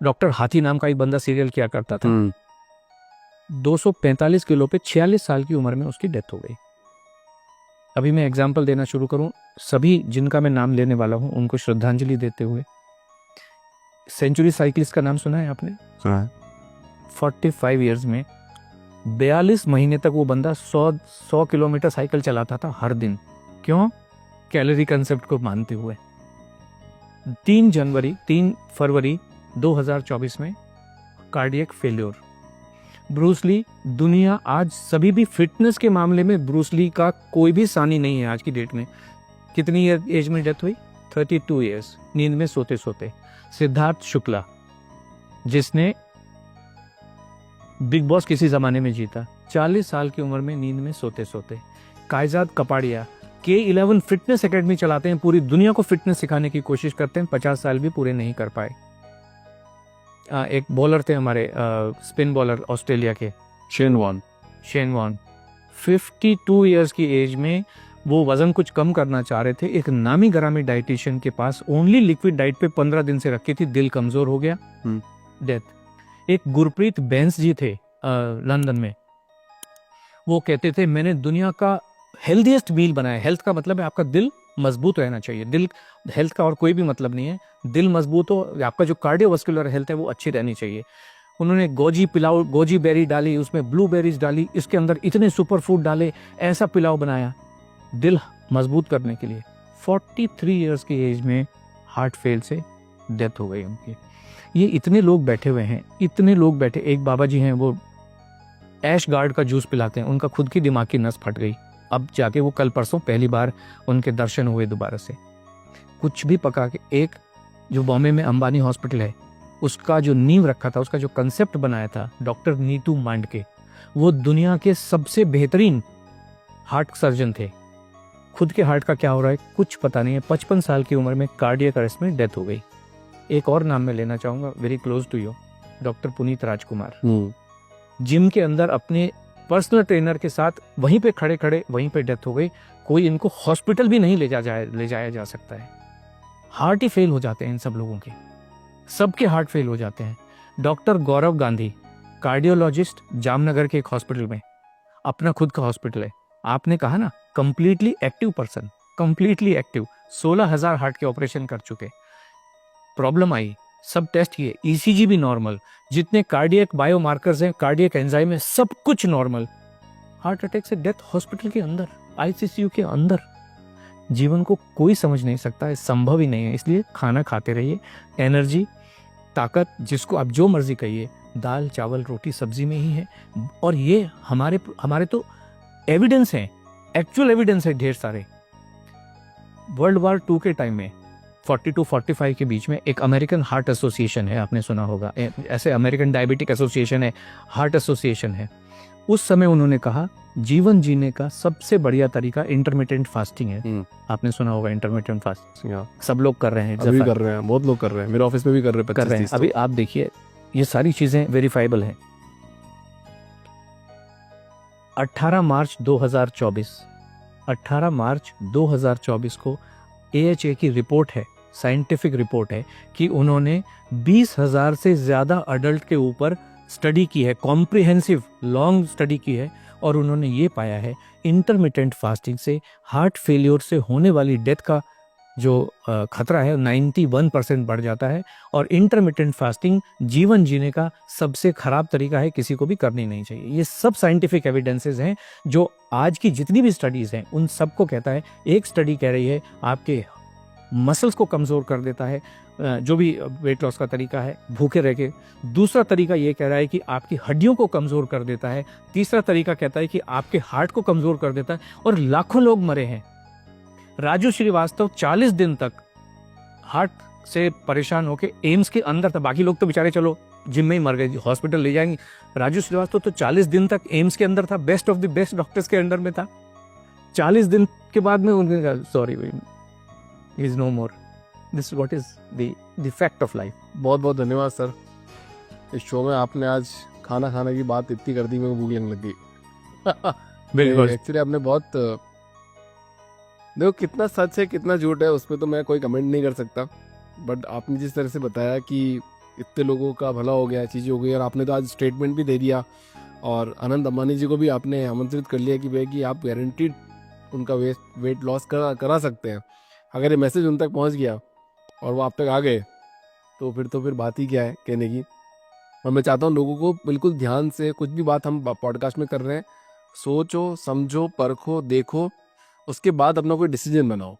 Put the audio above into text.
Doctor हाथी नाम का एक बंदा सीरियल किया करता था। 245 किलो पे 46 साल की उम्र में उसकी डेथ हो गई। अभी मैं एग्जाम्पल देना शुरू करूं, सभी जिनका मैं नाम लेने वाला हूं उनको श्रद्धांजलि देते हुए। सेंचुरी साइकिलिस्ट का नाम सुना है आपने? सुना है। 45 ईयर्स में 42 महीने तक वो बंदा 100 किलोमीटर साइकिल चलाता था हर दिन। क्यों? कैलोरी कंसेप्ट को मानते हुए। 3 फरवरी 2024 में कार्डियक फेल्योर। ब्रूस ली, दुनिया आज सभी भी फिटनेस के मामले में ब्रूस ली का कोई भी सानी नहीं है आज की डेट में। कितनी एज में डेथ हुई? 32 ईयर्स, नींद में सोते सोते। सिद्धार्थ शुक्ला, जिसने बिग बॉस किसी जमाने में जीता, 40 साल की उम्र में नींद में सोते सोते। कायजाद कपाड़िया K11 फिटनेस एकेडमी चलाते हैं, पूरी दुनिया को फिटनेस सिखाने की कोशिश करते हैं, 50 साल भी पूरे नहीं कर पाए। एक बॉलर थे हमारे, स्पिन बॉलर ऑस्ट्रेलिया के, शेन वॉन 52 ईयर्स की एज में वो वजन कुछ कम करना चाह रहे थे। एक नामी गरामी डाइटिशियन के पास ओनली लिक्विड डाइट पे 15 दिन से रखी थी, दिल कमजोर हो गया, डेथ। एक गुरप्रीत बैंस जी थे लंदन में, वो कहते थे मैंने दुनिया का हेल्दीएस्ट मील बनाया। हेल्थ का मतलब है आपका दिल मजबूत रहना चाहिए, दिल, हेल्थ का और कोई भी मतलब नहीं है। दिल मजबूत हो, आपका जो कार्डियोवास्कुलर हेल्थ है वो अच्छी रहनी चाहिए। उन्होंने गोजी बेरी डाली, उसमें ब्लूबेरीज डाली, इसके अंदर इतने सुपर फूड डाले, ऐसा पिलाव बनाया दिल मजबूत करने के लिए। 43 ईयर्स की एज में हार्ट फेल से डेथ हो गई उनकी। ये इतने लोग बैठे हुए हैं, इतने लोग बैठे। एक बाबा जी हैं, वो ऐश गार्ड का जूस पिलाते हैं, उनका खुद की दिमाग की नस फट गई, अब जाके वो कल परसों पहली बार उनके दर्शन हुए दोबारा से। कुछ भी पका के, एक जो बॉम्बे में अंबानी हॉस्पिटल है, उसका जो नींव रखा था, उसका जो कंसेप्ट बनाया था डॉक्टर नीतू मांडके, वो दुनिया के सबसे बेहतरीन हार्ट सर्जन थे। खुद के हार्ट का क्या हो रहा है कुछ पता नहीं है। 55 साल की उम्र में कार्डियक अरेस्ट में डेथ हो गई। एक और नाम मैं लेना चाहूंगा, very close to you, doctor Puneeth Rajkumar. Gym के अंदर अपने पर्सनल ट्रेनर के साथ वहीं पे खड़े खड़े वहीं पे डेथ हो गई। कोई इनको हॉस्पिटल भी नहीं ले जाया जा सकता है। हार्ट ही फेल हो जाते हैं इन सब लोगों के, सबके हार्ट फेल हो जाते हैं। डॉक्टर गौरव गांधी, कार्डियोलॉजिस्ट, जामनगर के एक हॉस्पिटल में, अपना खुद का हॉस्पिटल है। आपने कहा ना completely active person, completely active, 16,000 heart के ऑपरेशन कर चुके। प्रॉब्लम आई, सब टेस्ट किए, ईसीजी भी नॉर्मल, जितने कार्डियक बायोमार्कर्स हैं, कार्डियक एंजाइम है, सब कुछ नॉर्मल। हार्ट अटैक से डेथ हॉस्पिटल के अंदर, आईसीयू के अंदर। जीवन को कोई समझ नहीं सकता है, संभव ही नहीं है। इसलिए खाना खाते रहिए, एनर्जी, ताकत, जिसको आप जो मर्जी कहिए, दाल चावल रोटी सब्जी में ही है। और ये हमारे तो एविडेंस है, एक्चुअल एविडेंस है ढेर सारे। वर्ल्ड वॉर 2 के टाइम में 42-45 के बीच में एक अमेरिकन हार्ट एसोसिएशन है, आपने सुना होगा, ऐसे अमेरिकन डायबिटिक एसोसिएशन है, हार्ट एसोसिएशन है। उस समय उन्होंने कहा जीवन जीने का सबसे बढ़िया तरीका इंटरमिटेंट फास्टिंग है। आपने सुना होगा इंटरमिटेंट फास्टिंग, सब लोग कर रहे हैं, अभी कर रहे हैं, बहुत लोग कर रहे हैं, मेरे ऑफिस में भी कर रहे हैं। अभी आप देखिए, ये सारी चीजें वेरीफाइबल हैं। 18 मार्च 2024 को AHA की रिपोर्ट है, साइंटिफिक रिपोर्ट है, कि उन्होंने 20,000 से ज्यादा अडल्ट के ऊपर स्टडी की है, कॉम्प्रिहेंसिव लॉन्ग स्टडी की है, और उन्होंने ये पाया है इंटरमिटेंट फास्टिंग से हार्ट फेलियर से होने वाली डेथ का जो खतरा है 91% बढ़ जाता है। और इंटरमिटेंट फास्टिंग जीवन जीने का सबसे खराब तरीका है, किसी को भी करनी नहीं चाहिए। ये सब साइंटिफिक एविडेंसेस हैं, जो आज की जितनी भी स्टडीज हैं उन सबको कहता है। एक स्टडी कह रही है आपके मसल्स को कमज़ोर कर देता है, जो भी वेट लॉस का तरीका है, भूखे रह के। दूसरा तरीका ये कह रहा है कि आपकी हड्डियों को कमज़ोर कर देता है। तीसरा तरीका कहता है कि आपके हार्ट को कमज़ोर कर देता है। और लाखों लोग मरे हैं। राजू श्रीवास्तव 40 दिन तक हार्ट से परेशान होकर एम्स के अंदर था। बाकी लोग तो बेचारे चलो जिम में ही मर गए, हॉस्पिटल ले जाएंगे। राजू श्रीवास्तव तो 40 दिन तक एम्स के अंदर था, best of the best doctors के अंडर में था। 40 दिन के बाद में उन्होंने कहा sorry, he is no more. This what is the fact of life. बहुत बहुत धन्यवाद सर, इस शो में आपने आज खाना खाने की बात इतनी कर दी, मेरे को भूख लगने लग गई। बिल्कुल, एक्चुअली आपने बहुत, देखो कितना सच है कितना झूठ है उसमें तो मैं कोई कमेंट नहीं कर सकता, बट आपने जिस तरह से बताया कि इतने लोगों का भला हो गया, चीज़ें हो गई, और आपने तो आज स्टेटमेंट भी दे दिया और अनंत अंबानी जी को भी आपने आमंत्रित कर लिया कि भाई कि आप गारंटीड उनका वेट लॉस करा सकते हैं। अगर ये मैसेज उन तक पहुंच गया और वो आप तक आ गए तो फिर बात ही क्या है कहने की। और मैं चाहता हूँ लोगों को बिल्कुल ध्यान से, कुछ भी बात हम पॉडकास्ट में कर रहे हैं, सोचो, समझो, परखो, देखो, उसके बाद अपना कोई डिसीजन बनाओ।